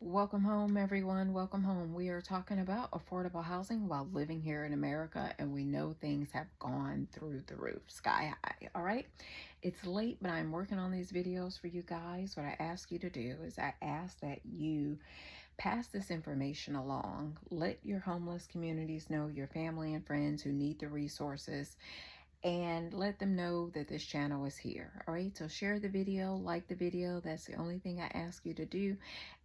Welcome home, everyone. Welcome home. We are talking about affordable housing while living here in America, and we know things have gone through the roof, sky high. All right. It's late, but I'm working on these videos for you guys. What I ask you to do is I ask that you pass this information along. Let your homeless communities know, your family and friends who need the resources, and let them know that this channel is here. All right, so share the video, like the video. That's the only thing I ask you to do,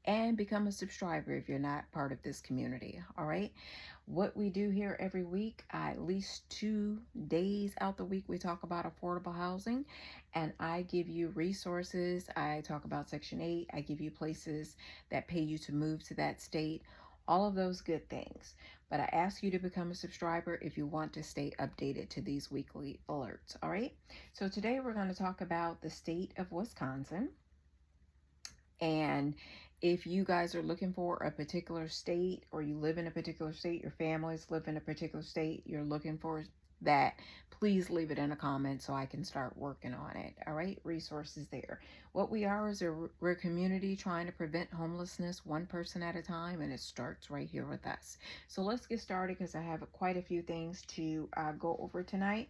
and become a subscriber if you're not part of this community. All right, what we do here every week, at least 2 days out the week, we talk about affordable housing, and I give you resources. I talk about Section 8. I give you places that pay you to move to that state, all of those good things. But I ask you to become a subscriber if you want to stay updated to these weekly alerts. All right. So today we're going to talk about the state of Wisconsin. And if you guys are looking for a particular state, or you live in a particular state, your families live in a particular state, you're looking for that, please leave it in a comment so I can start working on it. All right, resources there. What we are is we're a community trying to prevent homelessness one person at a time, and it starts right here with us. So let's get started because I have quite a few things to go over tonight.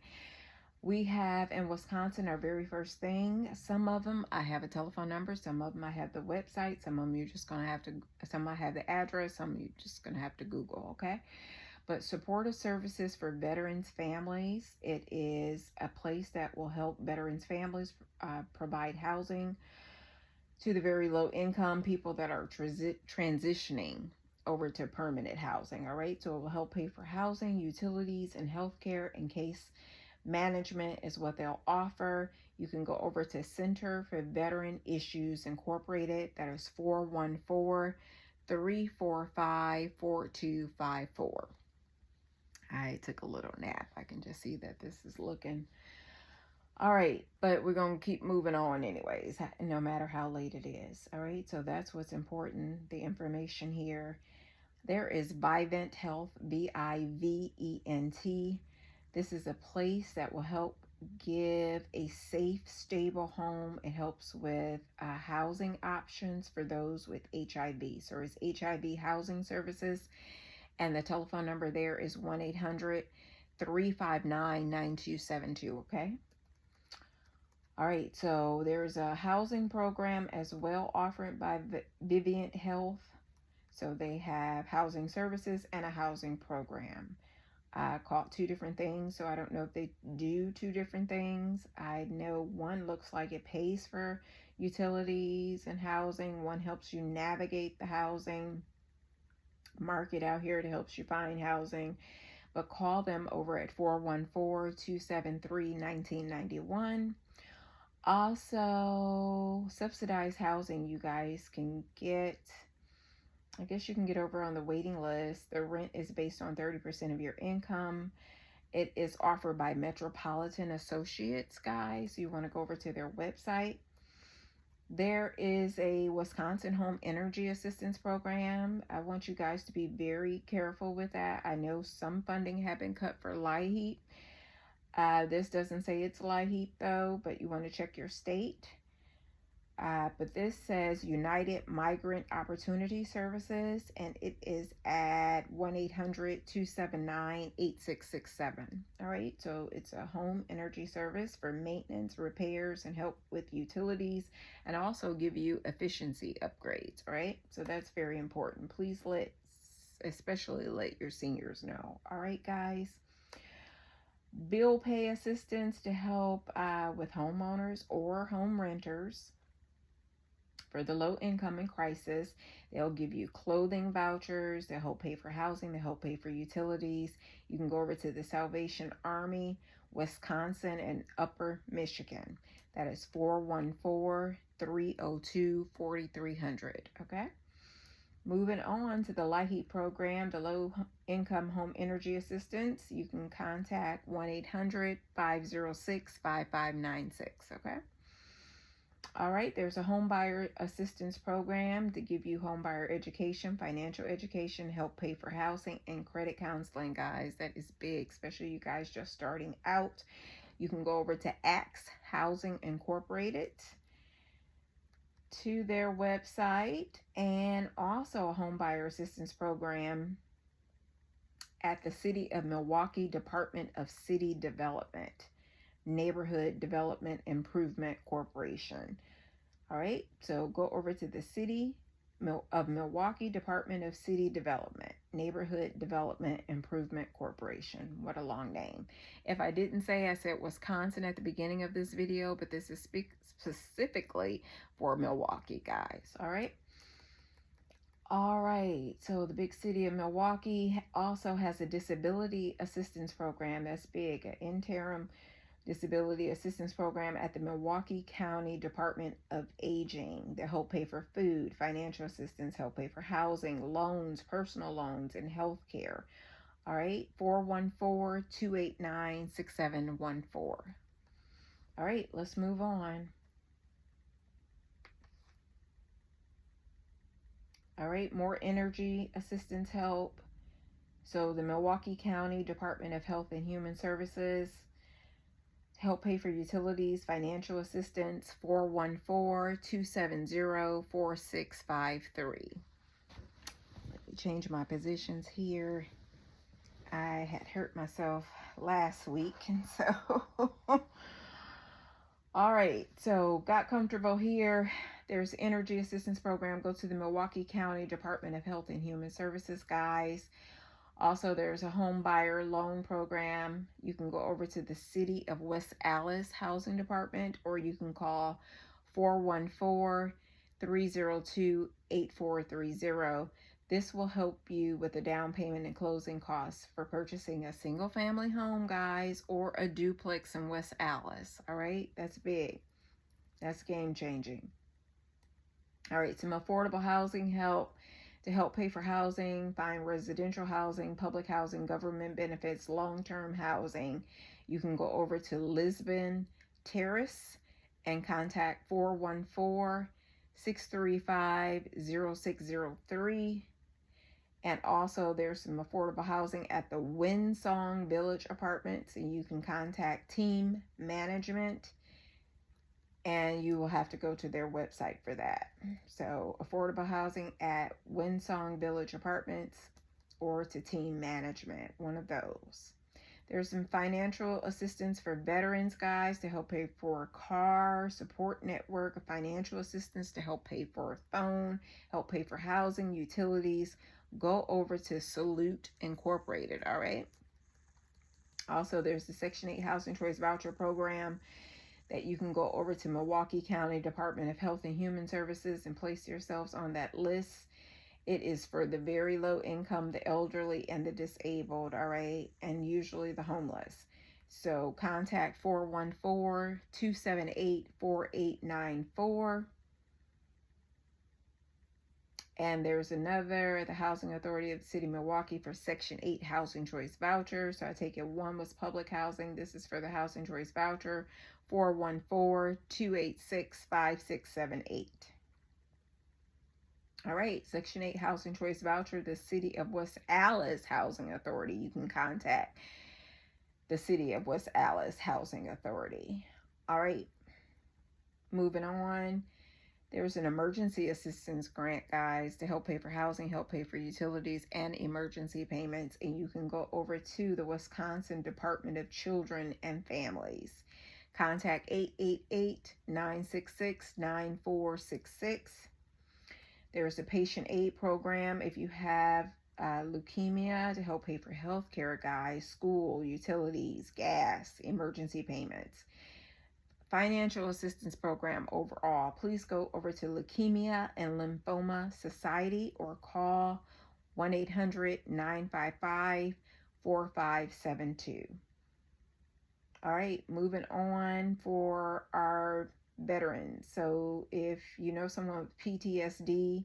We have in Wisconsin, our very first thing, some of them I have a telephone number, some of them I have the website, some of them you're just going to have to, some I have the address, some you're just going to have to Google, okay? But supportive services for veterans families, it is a place that will help veterans families provide housing to the very low income people that are transitioning over to permanent housing, all right? So it will help pay for housing, utilities, and healthcare in case management is what they'll offer. You can go over to Center for Veteran Issues Incorporated. That is 414-345-4254. I took a little nap. I can just see that this is looking all right, but we're going to keep moving on anyways, no matter how late it is. All right, so that's what's important, the information here. There is Vivent Health, Vivent. This is a place that will help give a safe, stable home. It helps with housing options for those with HIV. So it's HIV Housing Services, and the telephone number there is 1-800-359-9272, okay? All right, so there's a housing program as well offered by Vivient Health. So they have housing services and a housing program. I caught two different things, so I don't know if they do two different things. I know one looks like it pays for utilities and housing. One helps you navigate the housing market out here to help you find housing. But call them over at 414-273-1991. Also, subsidized housing, you guys can get, I guess you can get over on the waiting list. The rent is based on 30% of your income. It is offered by Metropolitan Associates, guys. You want to go over to their website. There is a Wisconsin Home Energy Assistance Program. I want you guys to be very careful with that. I know some funding have been cut for LIHEAP. This doesn't say it's LIHEAP though, but you want to check your state. But this says United Migrant Opportunity Services, and it is at 1-800-279-8667. All right, so it's a home energy service for maintenance, repairs, and help with utilities, and also give you efficiency upgrades. All right, so that's very important. Please especially let your seniors know. All right, guys. Bill pay assistance to help with homeowners or home renters. For the low income and crisis, they'll give you clothing vouchers, they'll help pay for housing, they'll help pay for utilities. You can go over to the Salvation Army, Wisconsin and Upper Michigan. That is 414-302-4300, okay? Moving on to the LIHEAP program, the Low Income Home Energy Assistance, you can contact 1-800-506-5596, okay? All right, there's a home buyer assistance program to give you home buyer education, financial education, help pay for housing, and credit counseling, guys. That is big, especially you guys just starting out. You can go over to Axe Housing Incorporated. to their website, and also a home buyer assistance program at the City of Milwaukee Department of City Development, Neighborhood Development Improvement Corporation. All right, so go over to the City of Milwaukee Department of City Development, Neighborhood Development Improvement Corporation. What a long name. If I didn't say, I said Wisconsin at the beginning of this video, but this is specifically for Milwaukee, guys. All right. All right, so the big city of Milwaukee also has a disability assistance program. That's big, an interim disability assistance program at the Milwaukee County Department of Aging. They help pay for food, financial assistance, help pay for housing, loans, personal loans, and health care. All right, 414-289-6714. All right, let's move on. All right, more energy assistance help. So the Milwaukee County Department of Health and Human Services help pay for utilities, financial assistance, 414-270-4653. Let me change my positions here. I had hurt myself last week, and so all right, so got comfortable here. There's energy assistance program. Go to the Milwaukee County Department of Health and Human Services, guys. Also, there's a home buyer loan program. You can go over to the City of West Allis Housing Department, or you can call 414-302-8430. This will help you with the down payment and closing costs for purchasing a single family home, guys, or a duplex in West Allis. All right, that's big. That's game changing. All right, some affordable housing help to help pay for housing, find residential housing, public housing, government benefits, long-term housing. You can go over to Lisbon Terrace and contact 414-635-0603. And also there's some affordable housing at the Windsong Village Apartments, and you can contact Team Management, and you will have to go to their website for that. So affordable housing at Windsong Village Apartments or to Team Management, one of those. There's some financial assistance for veterans, guys, to help pay for a car, support network, financial assistance to help pay for a phone, help pay for housing, utilities. Go over to Salute Incorporated, all right? Also, there's the Section 8 Housing Choice Voucher Program that you can go over to Milwaukee County Department of Health and Human Services and place yourselves on that list. It is for the very low income, the elderly, and the disabled, all right, and usually the homeless. So contact 414-278-4894. And there's another, the Housing Authority of the City of Milwaukee for Section 8 Housing Choice Voucher. So I take it one was public housing. This is for the Housing Choice Voucher, 414-286-5678. All right, Section 8 Housing Choice Voucher, the City of West Allis Housing Authority. You can contact the City of West Allis Housing Authority. All right, moving on. There's an emergency assistance grant, guys, to help pay for housing, help pay for utilities, and emergency payments. And you can go over to the Wisconsin Department of Children and Families. Contact 888-966-9466. There's a patient aid program if you have leukemia to help pay for health care, guys, school, utilities, gas, emergency payments. Financial assistance program overall. Please go over to Leukemia and Lymphoma Society or call 1-800-955-4572. All right, moving on for our veterans. So if you know someone with PTSD,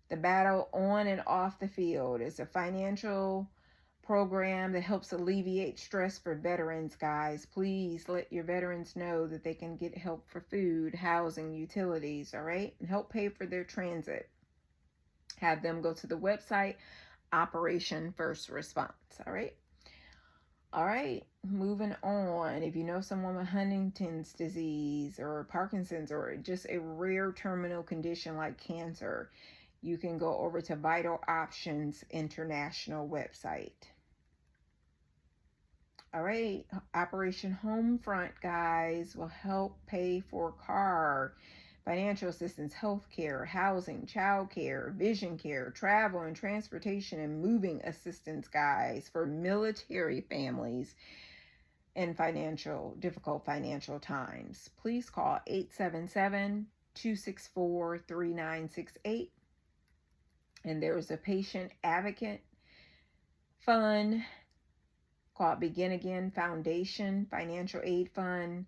the battle on and off the field is a financial program that helps alleviate stress for veterans, guys. Please let your veterans know that they can get help for food, housing, utilities, all right? And help pay for their transit. Have them go to the website, Operation First Response, all right? All right, moving on. If you know someone with Huntington's disease or Parkinson's or just a rare terminal condition like cancer, you can go over to Vital Options International website. All right, Operation Homefront, guys, will help pay for car, financial assistance, health care, housing, child care, vision care, travel and transportation, and moving assistance, guys, for military families in difficult financial times. Please call 877-264-3968. And there's a patient advocate fund called Begin Again Foundation Financial Aid Fund,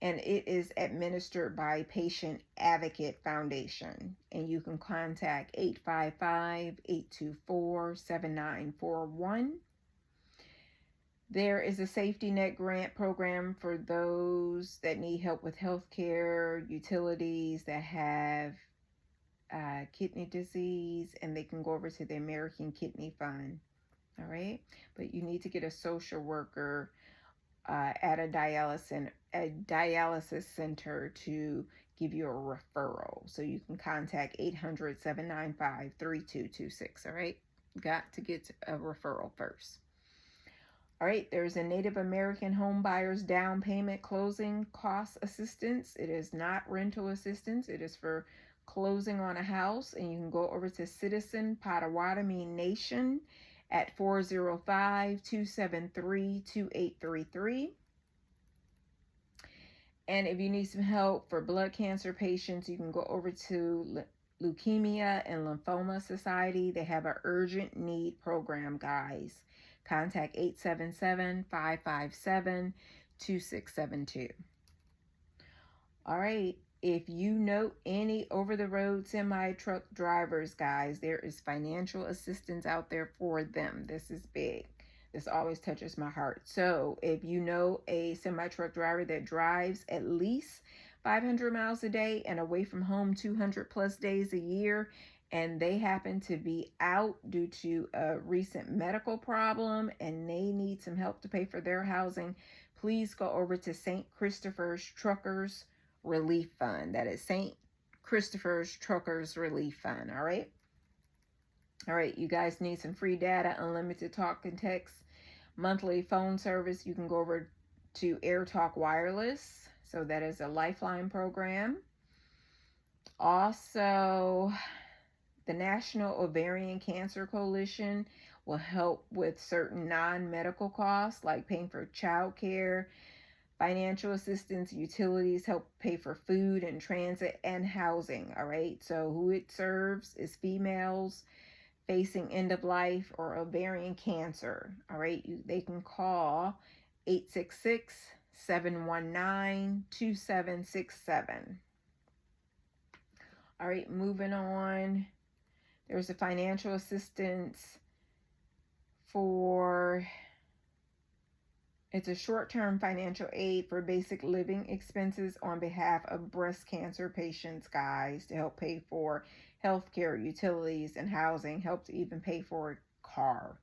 and it is administered by Patient Advocate Foundation. And you can contact 855-824-7941. There is a safety net grant program for those that need help with health care, utilities, that have kidney disease, and they can go over to the American Kidney Fund. All right, but you need to get a social worker at a dialysis center to give you a referral. So you can contact 800-795-3226. All right, got to get a referral first. All right, there's a Native American home buyers down payment closing cost assistance. It is not rental assistance. It is for closing on a house, and you can go over to Citizen Potawatomi Nation at 405-273-2833. And if you need some help for blood cancer patients, you can go over to Leukemia and Lymphoma Society. They have an urgent need program, guys. Contact 877-557-2672. All right. If you know any over-the-road semi-truck drivers, guys, there is financial assistance out there for them. This is big. This always touches my heart. So if you know a semi-truck driver that drives at least 500 miles a day and away from home 200 plus days a year, and they happen to be out due to a recent medical problem and they need some help to pay for their housing, please go over to St. Christopher's Truckers Relief Fund. That is St. Christopher's Truckers Relief Fund. All right. All right. You guys need some free data, unlimited talk and text, monthly phone service. You can go over to Air Talk Wireless. So that is a lifeline program. Also, the National Ovarian Cancer Coalition will help with certain non-medical costs like paying for child care, financial assistance, utilities, help pay for food and transit and housing. All right. So who it serves is females facing end of life or ovarian cancer. All right. They can call 866-719-2767. All right. Moving on. There's a financial assistance it's a short-term financial aid for basic living expenses on behalf of breast cancer patients, guys, to help pay for health care, utilities, and housing, help to even pay for a car.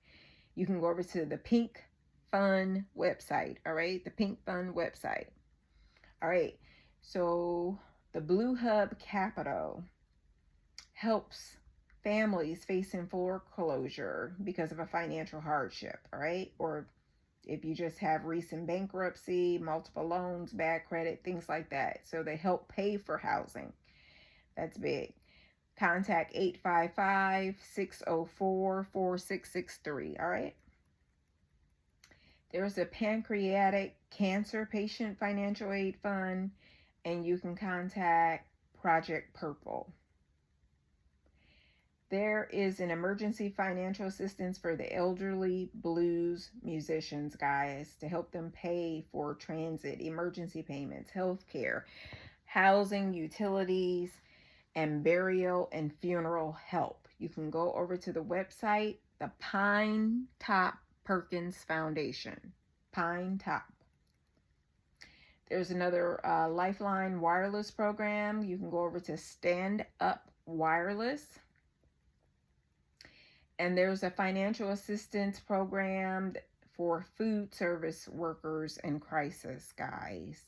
You can go over to the Pink Fund website, all right? The Pink Fund website. All right, so the Blue Hub Capital helps families facing foreclosure because of a financial hardship, all right? Or if you just have recent bankruptcy, multiple loans, bad credit, things like that. So they help pay for housing. That's big. Contact 855-604-4663, all right? There's a Pancreatic Cancer Patient Financial Aid Fund, and you can contact Project Purple. There is an emergency financial assistance for the elderly blues musicians, guys, to help them pay for transit, emergency payments, health care, housing, utilities, and burial and funeral help. You can go over to the website, the Pine Top Perkins Foundation. Pine Top. There's another Lifeline wireless program. You can go over to Stand Up Wireless. And there's a financial assistance program for food service workers in crisis, guys.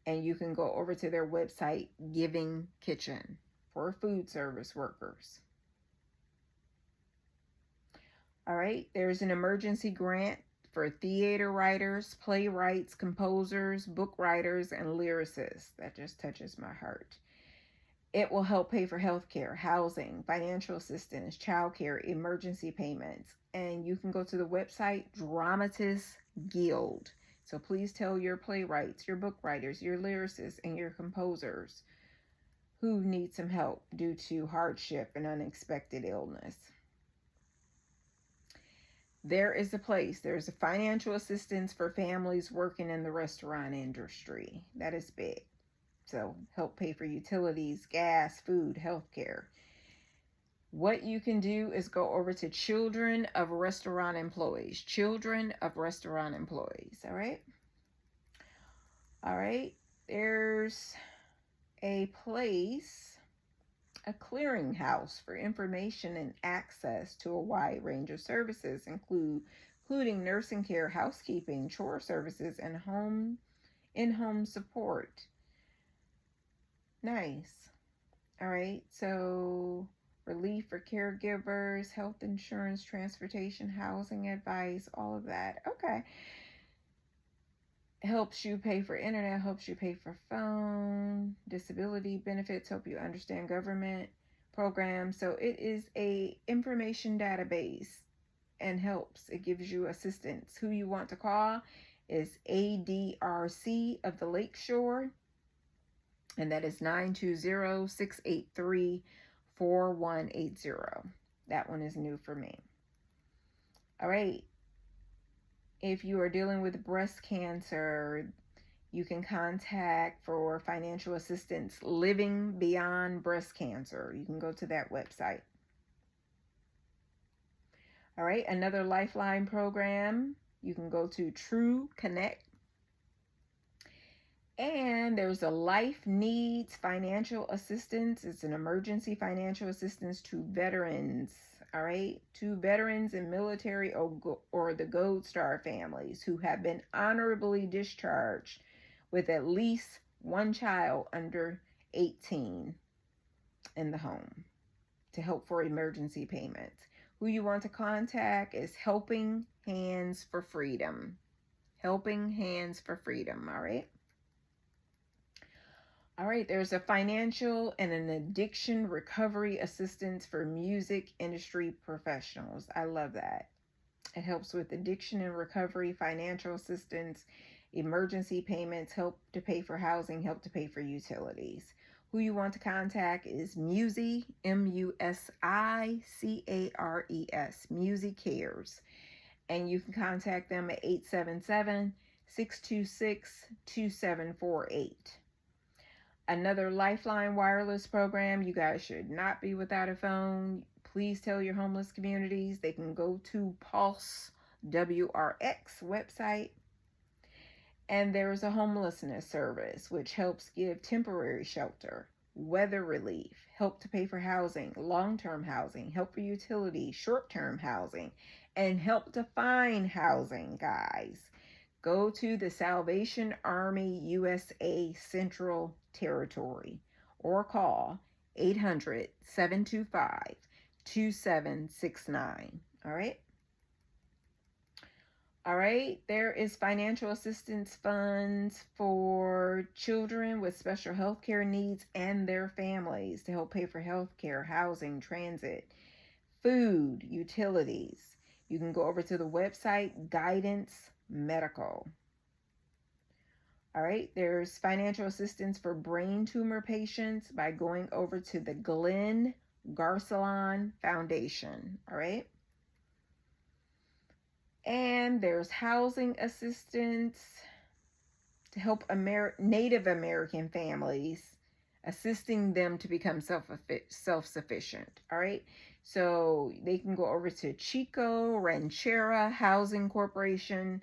And you can go over to their website, Giving Kitchen, for food service workers. All right, there's an emergency grant for theater writers, playwrights, composers, book writers, and lyricists. That just touches my heart. It will help pay for healthcare, housing, financial assistance, childcare, emergency payments. And you can go to the website Dramatists Guild. So please tell your playwrights, your book writers, your lyricists, and your composers who need some help due to hardship and unexpected illness. There is a place. There's a financial assistance for families working in the restaurant industry. That is big. So help pay for utilities, gas, food, healthcare. What you can do is go over to Children of Restaurant Employees. Children of Restaurant Employees. All right. All right. There's a place, a clearinghouse for information and access to a wide range of services, including nursing care, housekeeping, chore services, and in-home support. Nice. All right. So relief for caregivers, health insurance, transportation, housing advice, all of that. Okay. Helps you pay for internet, helps you pay for phone, disability benefits, help you understand government programs. So it is a information database and helps. It gives you assistance. Who you want to call is ADRC of the Lakeshore, and that is 920-683-4180. That one is new for me. All right. If you are dealing with breast cancer, you can contact for financial assistance Living Beyond Breast Cancer. You can go to that website. All right, another Lifeline program. You can go to True Connect. And there's a Life Needs Financial Assistance. It's an emergency financial assistance to veterans. All right, to veterans and military or the Gold Star families who have been honorably discharged with at least one child under 18 in the home to help for emergency payments. Who you want to contact is Helping Hands for Freedom. Helping Hands for Freedom, all right? All right, there's a financial and an addiction recovery assistance for music industry professionals. I love that. It helps with addiction and recovery, financial assistance, emergency payments, help to pay for housing, help to pay for utilities. Who you want to contact is Musi, MUSICARES, Musi Cares. And you can contact them at 877-626-2748. Another Lifeline wireless program. You guys should not be without a phone. Please tell your homeless communities. They can go to Pulse WRX website. And there's a homelessness service, which helps give temporary shelter, weather relief, help to pay for housing, long-term housing, help for utilities, short-term housing, and help to find housing, guys. Go to the Salvation Army USA Central Territory or call 800-725-2769. All right. All right. There is financial assistance funds for children with special health care needs and their families to help pay for health care, housing, transit, food, utilities. You can go over to the website Guidance Medical. All right, there's financial assistance for brain tumor patients by going over to the Glenn Garcelon Foundation. All right. And there's housing assistance to help Native American families, assisting them to become self-sufficient. All right. So they can go over to Chico Ranchera Housing Corporation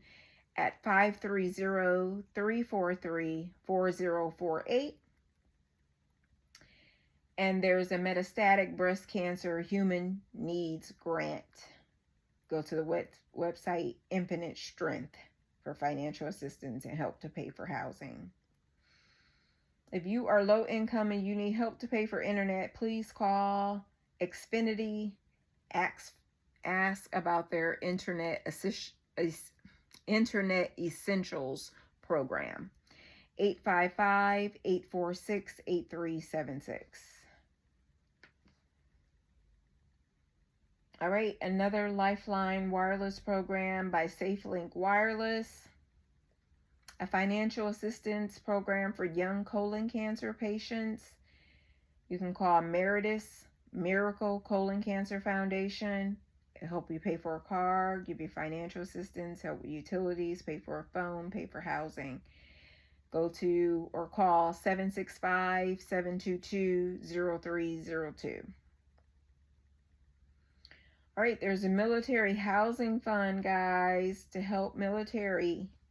at 530-343-4048. And there's a metastatic breast cancer human needs grant. Go to the website Infinite Strength for financial assistance and help to pay for housing. If you are low income and you need help to pay for internet, please call Xfinity. Ask about their Internet Essentials program. 855-846-8376. All right, another Lifeline wireless program by SafeLink Wireless. A financial assistance program for young colon cancer patients. You can call Meritus Miracle Colon Cancer Foundation. It'll help you pay for a car, give you financial assistance, help with utilities, pay for a phone, pay for housing. Go to or call 765-722-0302. All right, there's a military housing fund, guys, to help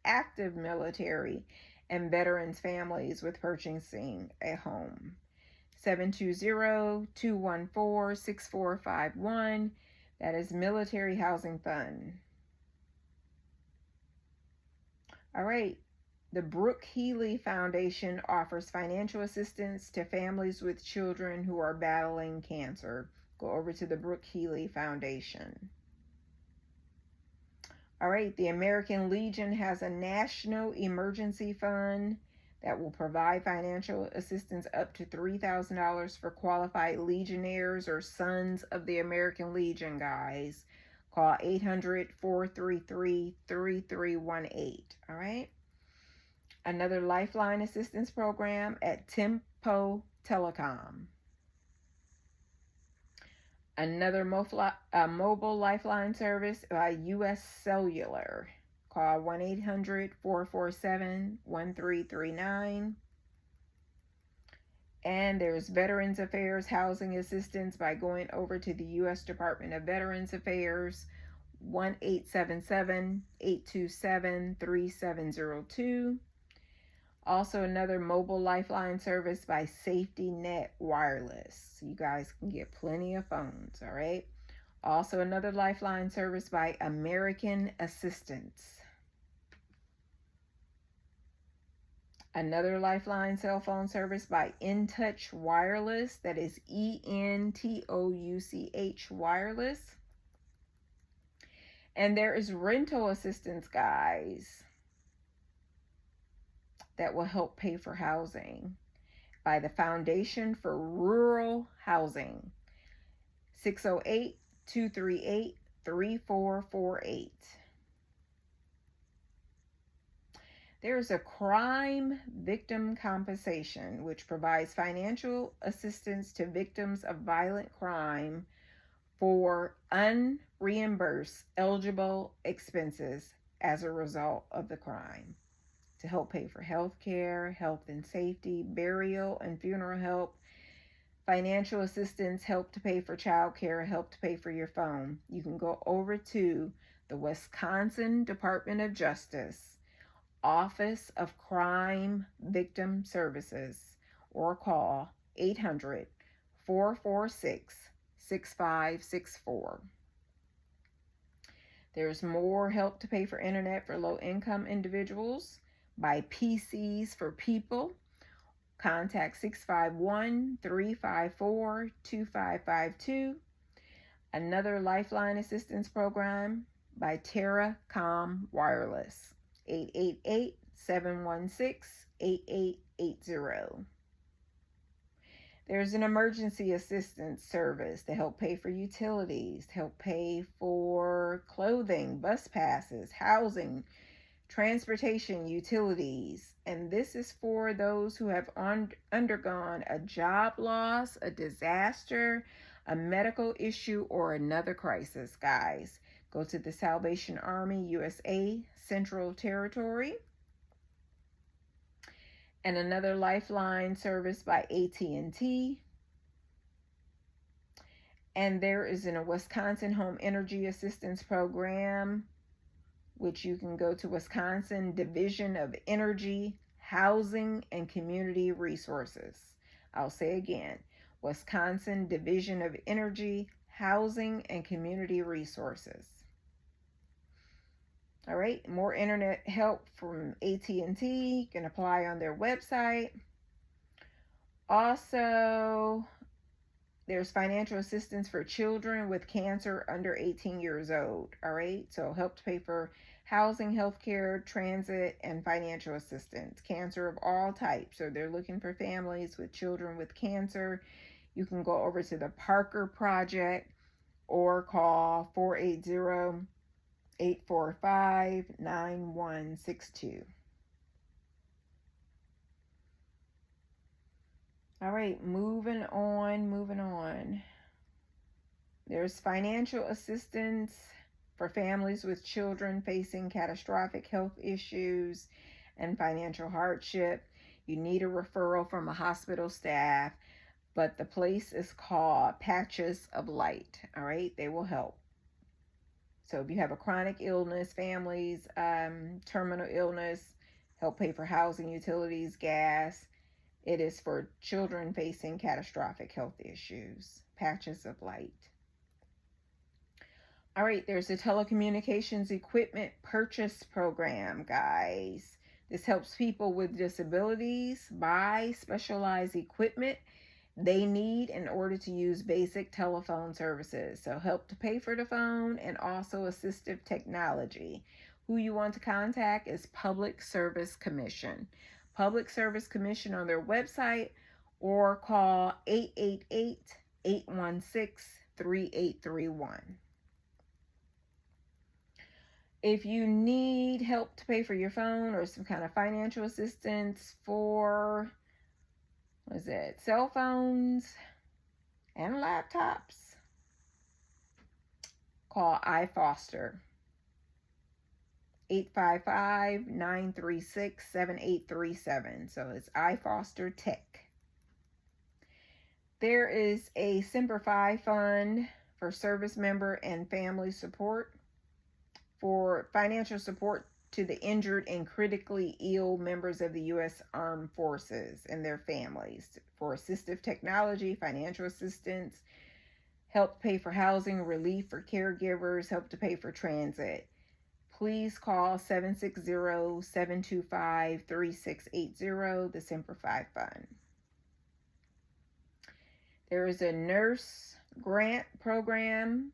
active military, and veterans families with purchasing a home. 720-214-6451. That is Military Housing Fund. All right. The Brooke Healy Foundation offers financial assistance to families with children who are battling cancer. Go over to the Brooke Healy Foundation. All right, the American Legion has a national emergency fund that will provide financial assistance up to $3,000 for qualified legionnaires or sons of the American Legion, guys. Call 800-433-3318. All right. Another Lifeline assistance program at Tempo Telecom. Another mobile lifeline service by U.S. Cellular. Call 1-800-447-1339. And there's Veterans Affairs Housing Assistance by going over to the U.S. Department of Veterans Affairs, 1-877-827-3702. Also, another mobile lifeline service by Safety Net Wireless. So you guys can get plenty of phones, all right? Also, another lifeline service by American Assistance. Another lifeline cell phone service by InTouch Wireless. That is ENTOUCH Wireless. And there is rental assistance, guys, that will help pay for housing by the Foundation for Rural Housing. 608-238-3448. There's a crime victim compensation, which provides financial assistance to victims of violent crime for unreimbursed eligible expenses as a result of the crime, to help pay for health care, health and safety, burial and funeral help, financial assistance, help to pay for child care, help to pay for your phone. You can go over to the Wisconsin Department of Justice Office of Crime Victim Services or call 800-446-6564. There's more help to pay for internet for low-income individuals by PCs for People. Contact 651-354-2552. Another Lifeline assistance program by Terracom Wireless. 888-716-8880. There's an emergency assistance service to help pay for utilities, to help pay for clothing, bus passes, housing, transportation, utilities. And this is for those who have undergone a job loss, a disaster, a medical issue, or another crisis, guys. Go to the Salvation Army USA Central Territory. And another Lifeline service by AT&T. And there is a Wisconsin Home Energy Assistance Program, which you can go to Wisconsin Division of Energy, Housing, and Community Resources. I'll say again, Wisconsin Division of Energy, Housing, and Community Resources. All right, more internet help from AT&T. You can apply on their website. Also, there's financial assistance for children with cancer under 18 years old. All right, so help to pay for housing, healthcare, transit, and financial assistance. Cancer of all types. So they're looking for families with children with cancer. You can go over to the Parker Project or call 480-845-9162. All right, moving on. There's financial assistance for families with children facing catastrophic health issues and financial hardship. You need a referral from a hospital staff, but the place is called Patches of Light. All right, they will help. So if you have a chronic illness, families, terminal illness, help pay for housing, utilities, gas. It is for children facing catastrophic health issues. Patches of Light. All right, there's a telecommunications equipment purchase program, guys. This helps people with disabilities buy specialized equipment they need in order to use basic telephone services. So help to pay for the phone and also assistive technology. Who you want to contact is Public Service Commission. Public Service Commission on their website, or call 888-816-3831. If you need help to pay for your phone or some kind of financial assistance for, cell phones and laptops, call iFoster. 855-936-7837. So it's iFoster Tech. There is a Semper Fi fund for service member and family support, for financial support to the injured and critically ill members of the U.S. Armed Forces and their families, for assistive technology, financial assistance, help pay for housing, relief for caregivers, help to pay for transit. Please call 760-725-3680, the Semper Fi Fund. There is a nurse grant program.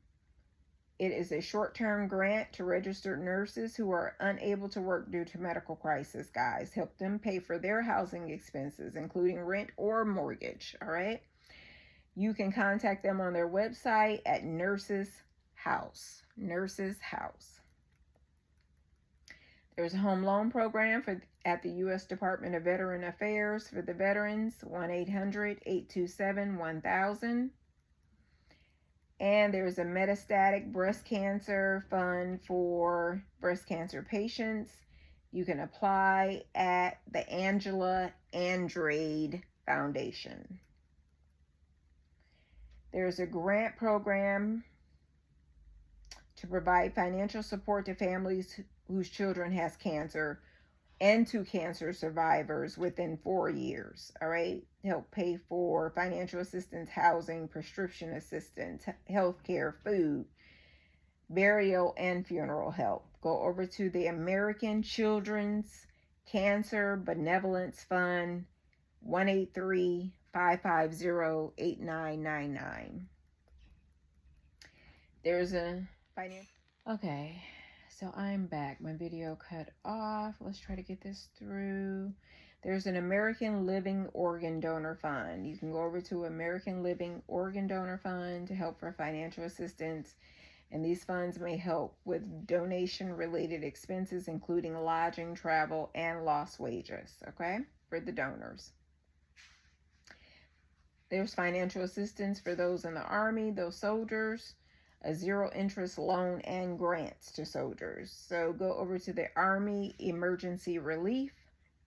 It is a short-term grant to registered nurses who are unable to work due to medical crisis, guys. Help them pay for their housing expenses, including rent or mortgage, all right? You can contact them on their website at Nurses House. There's a home loan program at the U.S. Department of Veteran Affairs for the veterans, 1-800-827-1000. And there's a metastatic breast cancer fund for breast cancer patients. You can apply at the Angela Andrade Foundation. There's a grant program to provide financial support to families whose children has cancer and to cancer survivors within 4 years, all right? Help pay for financial assistance, housing, prescription assistance, healthcare, food, burial, and funeral help. Go over to the American Children's Cancer Benevolence Fund, 1-833-550-8999. There's a financial... Okay. So I'm back. My video cut off. Let's try to get this through. There's an American Living Organ Donor Fund. You can go over to American Living Organ Donor Fund to help for financial assistance. And these funds may help with donation-related expenses, including lodging, travel, and lost wages, okay, for the donors. There's financial assistance for those in the Army, those soldiers. A zero-interest loan and grants to soldiers. So go over to the Army Emergency Relief,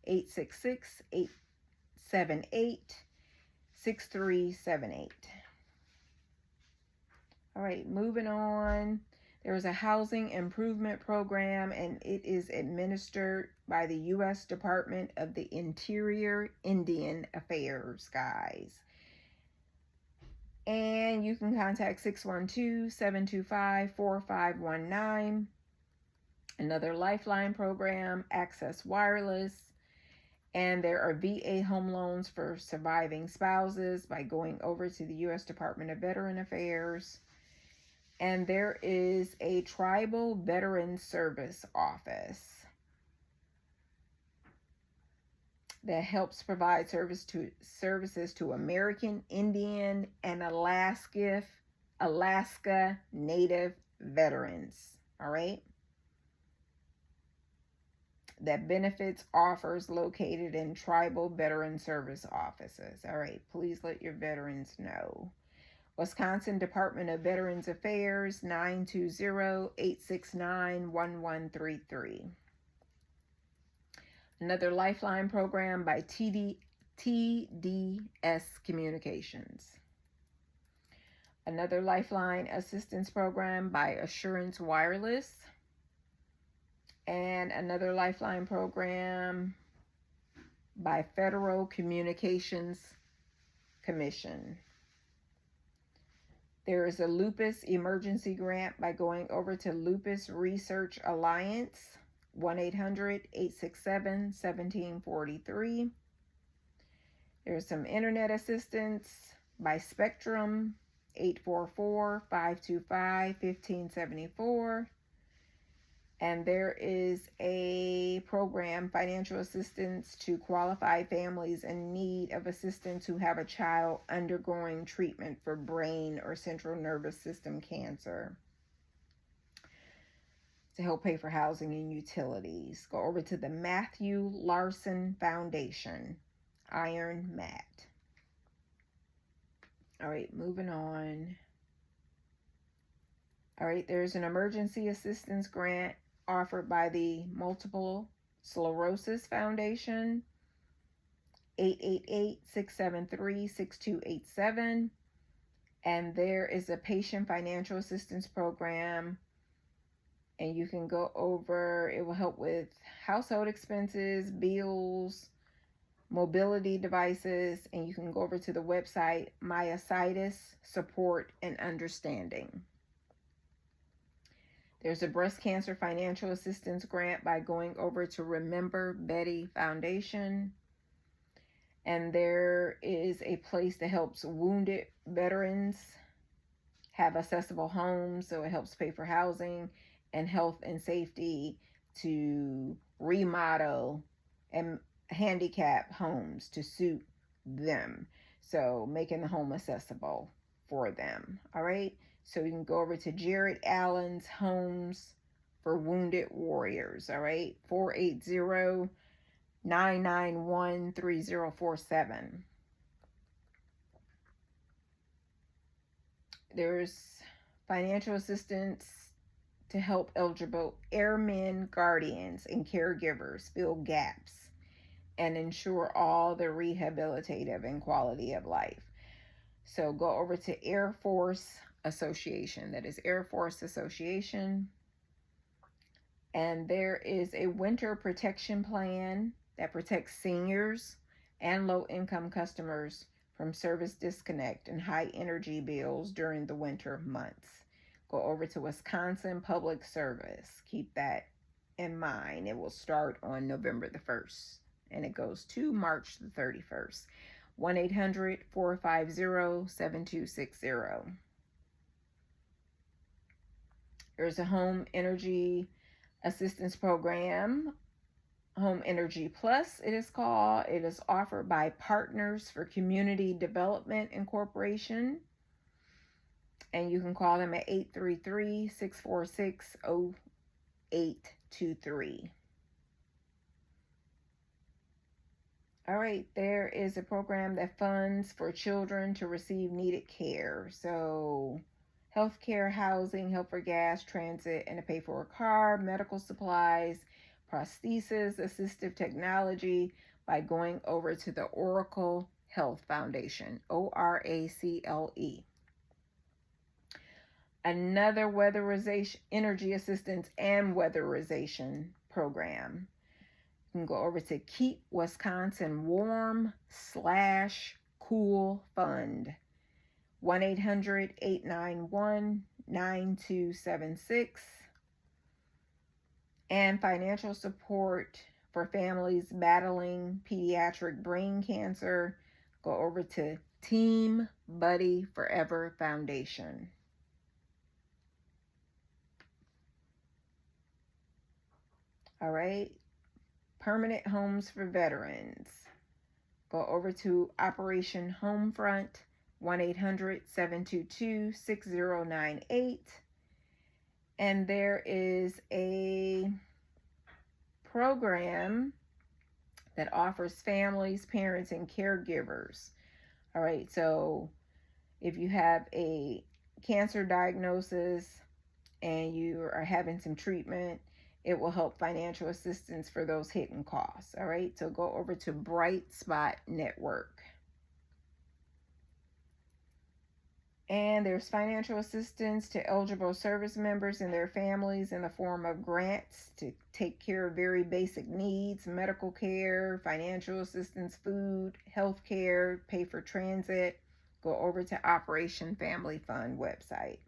866-878-6378. All right, moving on. There's a housing improvement program, and it is administered by the U.S. Department of the Interior Indian Affairs, guys. And you can contact 612-725-4519. Another Lifeline program, Access Wireless. And there are VA home loans for surviving spouses by going over to the U.S. Department of Veteran Affairs. And there is a Tribal Veteran Service Office that helps provide services to American Indian and Alaska Native veterans. All right. That benefits offers located in tribal veteran service offices. All right. Please let your veterans know. Wisconsin Department of Veterans Affairs, 920-869-1133. Another Lifeline program by TDS Communications. Another Lifeline assistance program by Assurance Wireless. And another Lifeline program by Federal Communications Commission. There is a lupus emergency grant by going over to Lupus Research Alliance, 1-800-867-1743. There's some internet assistance by Spectrum, 844-525-1574. And there is a program, financial assistance to qualified families in need of assistance who have a child undergoing treatment for brain or central nervous system cancer, to help pay for housing and utilities. Go over to the Matthew Larson Foundation, Iron Mat. All right, moving on. All right, there's an emergency assistance grant offered by the Multiple Sclerosis Foundation, 888-673-6287. And there is a patient financial assistance program, and you can go over, it will help with household expenses, bills, mobility devices, and you can go over to the website Myositis Support and Understanding. There's a breast cancer financial assistance grant by going over to Remember Betty Foundation. And there is a place that helps wounded veterans have accessible homes, so it helps pay for housing and health and safety to remodel and handicap homes to suit them. So making the home accessible for them. All right. So you can go over to Jared Allen's Homes for Wounded Warriors. All right. 480-991-3047. There's financial assistance to help eligible airmen, guardians, and caregivers fill gaps and ensure all the rehabilitative and quality of life. So go over to Air Force Association. That is Air Force Association. And there is a winter protection plan that protects seniors and low-income customers from service disconnect and high energy bills during the winter months. Go over to Wisconsin Public Service. Keep that in mind. It will start on November the 1st and it goes to March the 31st. 1-800-450-7260. There's a home energy assistance program, Home Energy Plus it is called. It is offered by Partners for Community Development Incorporation. And you can call them at 833-646-0823. All right, there is a program that funds for children to receive needed care. So healthcare, housing, help for gas, transit, and to pay for a car, medical supplies, prosthesis, assistive technology by going over to the Oracle Health Foundation, ORACLE. Another weatherization, energy assistance and weatherization program. You can go over to Keep Wisconsin Warm/Cool Fund, 1-800-891-9276. And financial support for families battling pediatric brain cancer, go over to Team Buddy Forever Foundation. All right. Permanent homes for veterans, go over to Operation Homefront, 1-800-722-6098. And there is a program that offers families, parents, and caregivers. All right, so if you have a cancer diagnosis and you are having some treatment, it will help financial assistance for those hidden costs. All right, so go over to Bright Spot Network. And there's financial assistance to eligible service members and their families in the form of grants to take care of very basic needs, medical care, financial assistance, food, health care, pay for transit. Go over to Operation Family Fund website.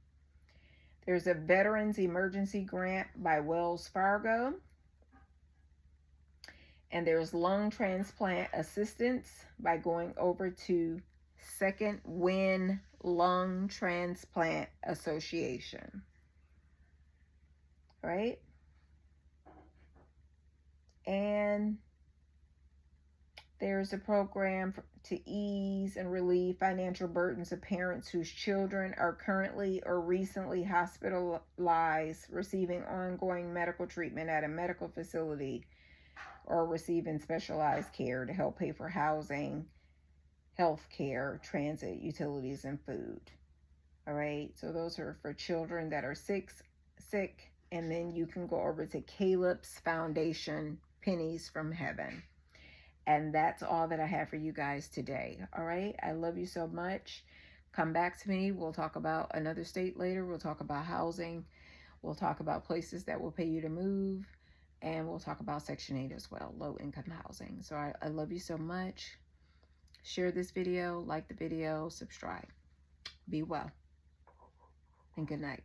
There's a Veterans Emergency Grant by Wells Fargo. And there's lung transplant assistance by going over to Second Wind Lung Transplant Association. Right? And there's a program to ease and relieve financial burdens of parents whose children are currently or recently hospitalized, receiving ongoing medical treatment at a medical facility, or receiving specialized care to help pay for housing, health care, transit, utilities, and food. All right, so those are for children that are sick. And then you can go over to Caleb's Foundation, Pennies from Heaven. And that's all that I have for you guys today. All right, I love you so much. Come back to me. We'll talk about another state later. We'll talk about housing. We'll talk about places that will pay you to move. And we'll talk about Section 8 as well, low income housing. So I love you so much. Share this video, like the video, subscribe. Be well, and good night.